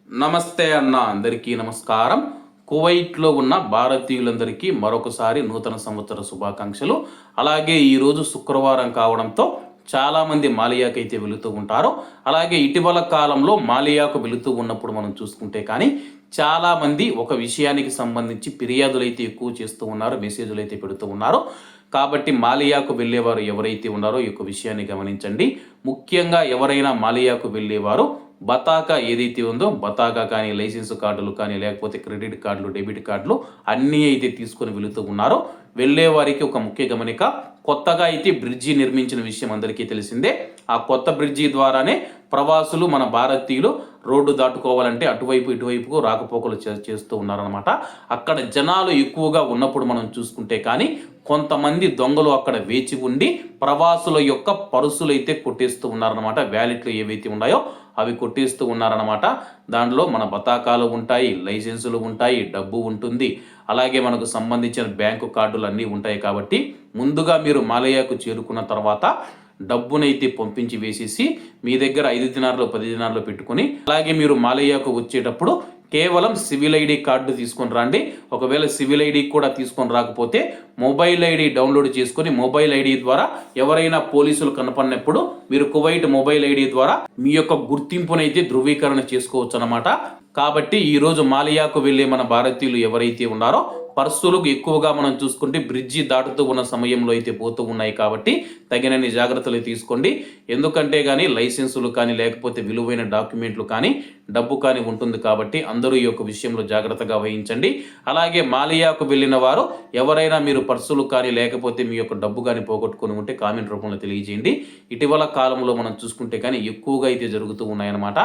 నమస్తే అన్న, అందరికీ నమస్కారం. కువైట్లో ఉన్న భారతీయులందరికీ మరొకసారి నూతన సంవత్సర శుభాకాంక్షలు. అలాగే ఈరోజు శుక్రవారం కావడంతో చాలామంది మాలియాకు అయితే వెళుతూ ఉంటారు. అలాగే ఇటీవల కాలంలో మాలియాకు వెళుతూ ఉన్నప్పుడు మనం చూసుకుంటే కానీ చాలామంది ఒక విషయానికి సంబంధించి ఫిర్యాదులు అయితే ఎక్కువ చేస్తూ ఉన్నారు, మెసేజ్లు అయితే పెడుతూ ఉన్నారు. కాబట్టి మాలియాకు వెళ్ళేవారు ఎవరైతే ఉన్నారో ఈ యొక్క విషయాన్ని గమనించండి. ముఖ్యంగా ఎవరైనా మాలియాకు వెళ్ళేవారు బతాకా ఏదైతే ఉందో బతాకా కానీ లైసెన్స్ కార్డులు కానీ లేకపోతే క్రెడిట్ కార్డులు డెబిట్ కార్డులు అన్నీ అయితే తీసుకొని వెళుతూ ఉన్నారో వెళ్ళే వారికి ఒక ముఖ్య గమనిక, కొత్తగా అయితే బ్రిడ్జి నిర్మించిన విషయం అందరికీ తెలిసిందే. ఆ కొత్త బ్రిడ్జి ద్వారానే ప్రవాసులు మన భారతీయులు రోడ్డు దాటుకోవాలంటే అటువైపు ఇటువైపుకు రాకపోకలు చేస్తూ ఉన్నారనమాట. అక్కడ జనాలు ఎక్కువగా ఉన్నప్పుడు మనం చూసుకుంటే కానీ కొంతమంది దొంగలు అక్కడ వేచి ఉండి ప్రవాసుల యొక్క పర్సులు అయితే కొట్టేస్తూ ఉన్నారనమాట. వ్యాలెట్లు ఏవైతే ఉన్నాయో అవి కొట్టేస్తూ ఉన్నారనమాట. దాంట్లో మన బతాకాలు ఉంటాయి, లైసెన్సులు ఉంటాయి, డబ్బు ఉంటుంది, అలాగే మనకు సంబంధించిన బ్యాంకు కార్డులు అన్నీ ఉంటాయి. కాబట్టి ముందుగా మీరు మాలయాకు చేరుకున్న తర్వాత డబ్బునైతే పంపించి వేసేసి మీ దగ్గర 5 దినార్లు 10 దినార్లు పెట్టుకుని, అలాగే మీరు మాలయాకు వచ్చేటప్పుడు కేవలం సివిల్ ఐడి కార్డు తీసుకొని రండి. ఒకవేళ సివిల్ ఐడి కూడా తీసుకొని రాకపోతే మొబైల్ ఐడి డౌన్లోడ్ చేసుకొని మొబైల్ ఐడి ద్వారా ఎవరైనా పోలీసులు కనపడినప్పుడు మీరు కువైట్ మొబైల్ ఐడి ద్వారా మీ యొక్క గుర్తింపునైతే ధృవీకరణ చేసుకోవచ్చు అన్నమాట. కాబట్టి ఈరోజు మాలియాకు వెళ్ళే మన భారతీయులు ఎవరైతే ఉన్నారో పర్సులు ఎక్కువగా మనం చూసుకుంటే బ్రిడ్జి దాటుతూ ఉన్న సమయంలో అయితే పోతూ ఉన్నాయి. కాబట్టి తగినన్ని జాగ్రత్తలు తీసుకోండి. ఎందుకంటే కానీ లైసెన్సులు కానీ లేకపోతే విలువైన డాక్యుమెంట్లు కానీ డబ్బు కానీ ఉంటుంది. కాబట్టి అందరూ ఈ యొక్క విషయంలో జాగ్రత్తగా వహించండి. అలాగే మాలియాకు వెళ్ళిన వారు ఎవరైనా మీరు పర్సులు కానీ లేకపోతే మీ యొక్క డబ్బు కానీ పోగొట్టుకుని ఉంటే కామెంట్ రూపంలో తెలియజేయండి. ఇటీవల కాలంలో మనం చూసుకుంటే కానీ ఎక్కువగా అయితే జరుగుతూ ఉన్నాయన్నమాట.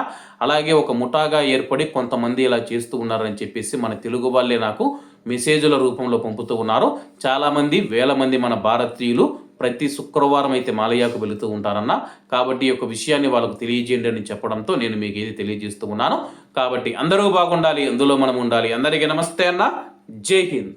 అలాగే ఒక ముఠాగా ఏర్పడి కొంతమంది ఇలా చేస్తూ ఉన్నారని చెప్పేసి మన తెలుగు వాళ్ళే నాకు మెసేజ్ల రూపంలో పంపుతూ ఉన్నారు. చాలామంది వేల మంది మన భారతీయులు ప్రతి శుక్రవారం అయితే మాలయాకు వెళుతూ ఉంటారన్న. కాబట్టి ఈ యొక్క విషయాన్ని వాళ్ళకు తెలియజేయండి అని చెప్పడంతో నేను మీకు ఏది తెలియజేస్తూ ఉన్నాను. కాబట్టి అందరూ బాగుండాలి, అందులో మనం ఉండాలి. అందరికీ నమస్తే అన్న, జై హింద్.